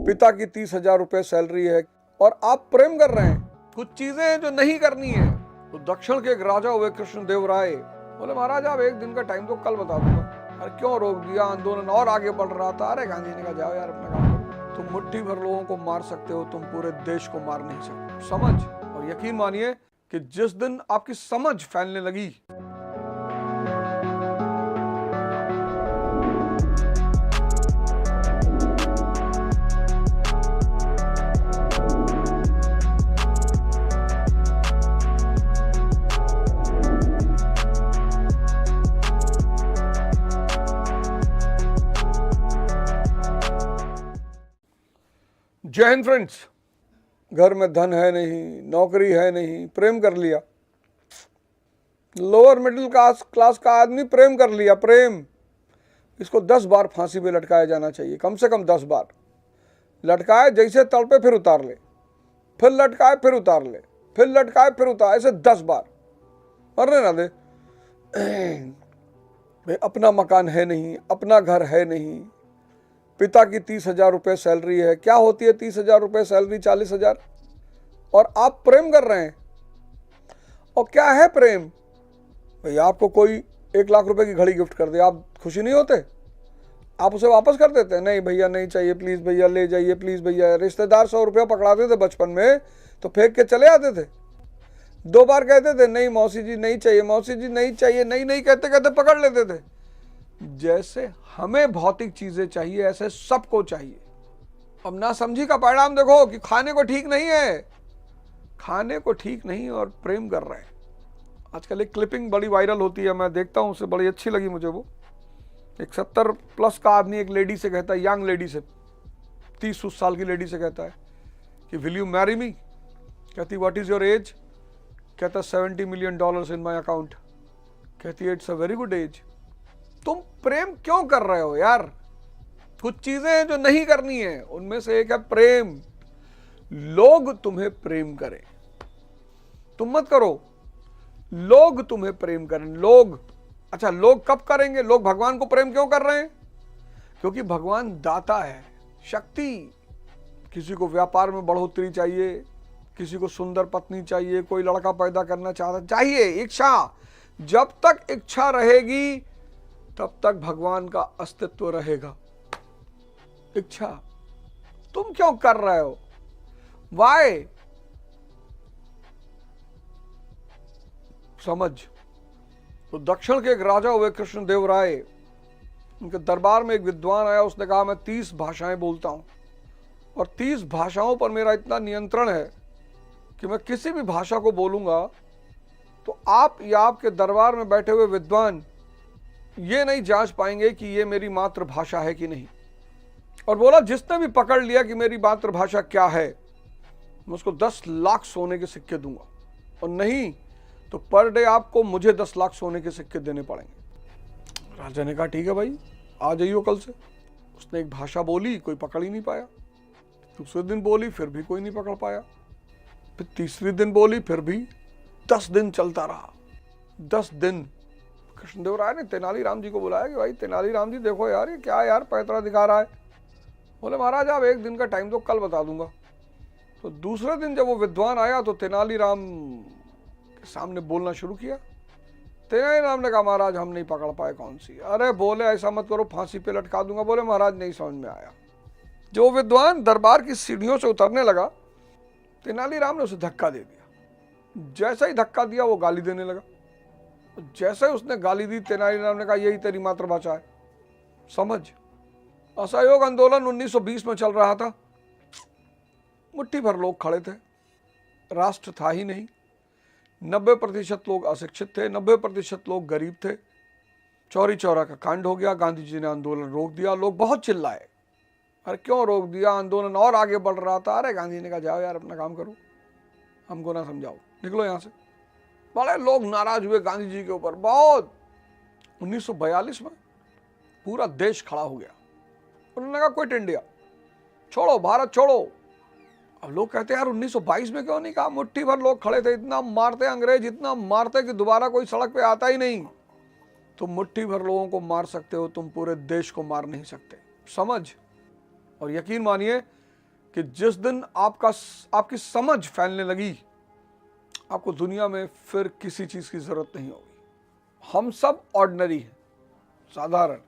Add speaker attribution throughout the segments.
Speaker 1: पिता की 30,000 रुपए सैलरी है और आप प्रेम कर रहे हैं। कुछ चीजें हैं जो नहीं करनी है। तो दक्षिण के एक राजा हुए कृष्णदेव राय, बोले महाराज आप एक दिन का टाइम तो कल बता दूंगा। अरे क्यों रोक दिया, आंदोलन और आगे बढ़ रहा था। अरे गांधी ने कहा जाओ यार अपना काम करो। तुम मुट्ठी भर लोगों को मार सकते हो, तुम पूरे देश को मार नहीं सकते। समझ और यकीन मानिए कि जिस दिन आपकी समझ फैलने लगी, जय हिंद फ्रेंड्स। घर में धन है नहीं, नौकरी है नहीं, प्रेम कर लिया। लोअर मिडिल क्लास का आदमी प्रेम कर लिया। प्रेम, इसको 10 बार फांसी पे लटकाया जाना चाहिए, कम से कम 10 बार लटकाए। जैसे तड़पे फिर उतार ले, फिर लटकाए फिर उतार ले, फिर लटकाए फिर उतार, ऐसे 10 बार। मरने ना दे। भाई अपना मकान है नहीं, अपना घर है नहीं, पिता की 30,000 रुपए सैलरी है। क्या होती है 30,000 रुपए सैलरी, 40,000, और आप प्रेम कर रहे हैं। और क्या है प्रेम? भाई आपको कोई 1 लाख रुपए की घड़ी गिफ्ट कर दे, आप खुशी नहीं होते? आप उसे वापस कर देते हैं? नहीं भैया नहीं चाहिए, प्लीज भैया ले जाइए, प्लीज भैया। रिश्तेदार 100 रुपया पकड़ाते थे बचपन में तो फेंक के चले आते थे। 2 बार कहते थे नहीं मौसी जी नहीं चाहिए, मौसी जी नहीं चाहिए, नहीं नहीं कहते कहते पकड़ लेते थे। जैसे हमें भौतिक चीजें चाहिए ऐसे सबको चाहिए। अब ना समझी का परिणाम देखो कि खाने को ठीक नहीं है, खाने को ठीक नहीं और प्रेम कर रहे हैं। आजकल एक क्लिपिंग बड़ी वायरल होती है, मैं देखता हूं, उसे बड़ी अच्छी लगी मुझे। वो एक 70+ का आदमी एक लेडी से कहता है, यंग लेडी से, 30 साल की लेडी से कहता है कि विल यू मैरी मी? कहती व्हाट इज योर एज? कहता $70 मिलियन इन माई अकाउंट। कहती है it's a very good age. तुम प्रेम क्यों कर रहे हो यार? कुछ चीजें हैं जो नहीं करनी है, उनमें से एक है प्रेम। लोग तुम्हें प्रेम करें, तुम मत करो। लोग तुम्हें प्रेम करें। लोग, अच्छा लोग कब करेंगे? लोग भगवान को प्रेम क्यों कर रहे हैं? क्योंकि भगवान दाता है, शक्ति। किसी को व्यापार में बढ़ोतरी चाहिए, किसी को सुंदर पत्नी चाहिए, कोई लड़का पैदा करना चाहता चाहिए, इच्छा। जब तक इच्छा रहेगी तब तक भगवान का अस्तित्व रहेगा। इच्छा तुम क्यों कर रहे हो? वाई? समझ। तो दक्षिण के एक राजा हुए कृष्णदेव राय, उनके दरबार में एक विद्वान आया। उसने कहा मैं 30 भाषाएं बोलता हूं और 30 भाषाओं पर मेरा इतना नियंत्रण है कि मैं किसी भी भाषा को बोलूंगा तो आप या आपके दरबार में बैठे हुए विद्वान ये नहीं जांच पाएंगे कि ये मेरी मातृभाषा है कि नहीं। और बोला जिसने भी पकड़ लिया कि मेरी मातृभाषा क्या है, मैं उसको 10 लाख सोने के सिक्के दूंगा, और नहीं तो पर डे आपको मुझे 10 लाख सोने के सिक्के देने पड़ेंगे। राजा ने कहा ठीक है भाई, आ जाइयो कल से। उसने एक भाषा बोली, कोई पकड़ ही नहीं पाया। दूसरे दिन बोली, फिर भी कोई नहीं पकड़ पाया। फिर तीसरे दिन बोली, फिर भी। 10 दिन चलता रहा। 10 दिन कृष्णदेव राय ने तेनालीराम जी को बुलाया कि भाई तेनालीराम जी देखो यार ये क्या यार पैतरा दिखा रहा है। बोले महाराज आप एक दिन का टाइम तो कल बता दूंगा। तो दूसरे दिन जब वो विद्वान आया तो तेनालीराम के सामने बोलना शुरू किया। तेनालीराम ने कहा महाराज हम नहीं पकड़ पाए कौन सी। अरे बोले ऐसा मत करो, फांसी पे लटका दूंगा। बोले महाराज नहीं समझ में आया। जो विद्वान दरबार की सीढ़ियों से उतरने लगा, तेनालीराम ने उसे धक्का दे दिया। जैसा ही धक्का दिया वो गाली देने लगा। जैसे उसने गाली दी, तेनालीराम ने कहा यही तेरी मातृभाषा है। समझ। असहयोग आंदोलन 1920 में चल रहा था। मुट्ठी भर लोग खड़े थे, राष्ट्र था ही नहीं। 90% लोग अशिक्षित थे, 90% लोग गरीब थे। चौरी चौरा का कांड हो गया, गांधी जी ने आंदोलन रोक दिया। लोग बहुत चिल्लाए, अरे क्यों रोक दिया, आंदोलन और आगे बढ़ रहा था। अरे गांधी ने कहा जाओ यार अपना काम करो, हमको ना समझाओ, निकलो यहां से। बड़े लोग नाराज हुए गांधी जी के ऊपर बहुत। 1942 में पूरा देश खड़ा हो गया। उन्होंने कहा क्विट इंडिया, छोड़ो भारत छोड़ो। अब लोग कहते हैं यार 1922 में क्यों नहीं कहा? मुट्ठी भर लोग खड़े थे, इतना मारते अंग्रेज, इतना मारते कि दोबारा कोई सड़क पे आता ही नहीं। तुम मुट्ठी भर लोगों को मार सकते हो, तुम पूरे देश को मार नहीं सकते। समझ। और यकीन मानिए कि जिस दिन आपकी समझ फैलने लगी, आपको दुनिया में फिर किसी चीज की जरूरत नहीं होगी। हम सब ऑर्डिनरी हैं, साधारण,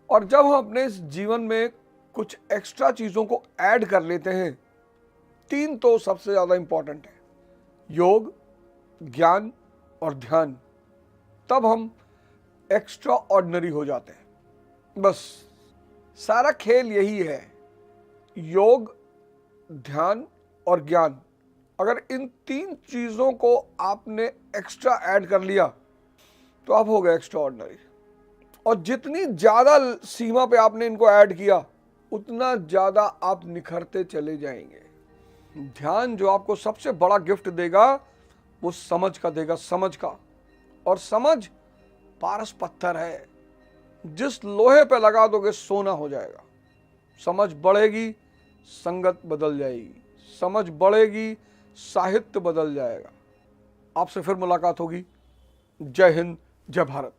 Speaker 1: और जब हम अपने इस जीवन में कुछ एक्स्ट्रा चीजों को ऐड कर लेते हैं, 3 तो सबसे ज्यादा इंपॉर्टेंट है, योग, ज्ञान और ध्यान, तब हम एक्स्ट्रा ऑर्डिनरी हो जाते हैं। बस सारा खेल यही है, योग, ध्यान और ज्ञान। अगर इन 3 चीजों को आपने एक्स्ट्रा ऐड कर लिया तो आप हो गए एक्स्ट्रा ऑर्डिनरी। और जितनी ज्यादा सीमा पे आपने इनको ऐड किया, उतना ज्यादा आप निखरते चले जाएंगे। ध्यान जो आपको सबसे बड़ा गिफ्ट देगा वो समझ का देगा, समझ का। और समझ पारस पत्थर है, जिस लोहे पे लगा दोगे सोना हो जाएगा। समझ बढ़ेगी, संगत बदल जाएगी, समझ बढ़ेगी, साहित्य बदल जाएगा। आपसे फिर मुलाकात होगी। जय हिंद, जय भारत।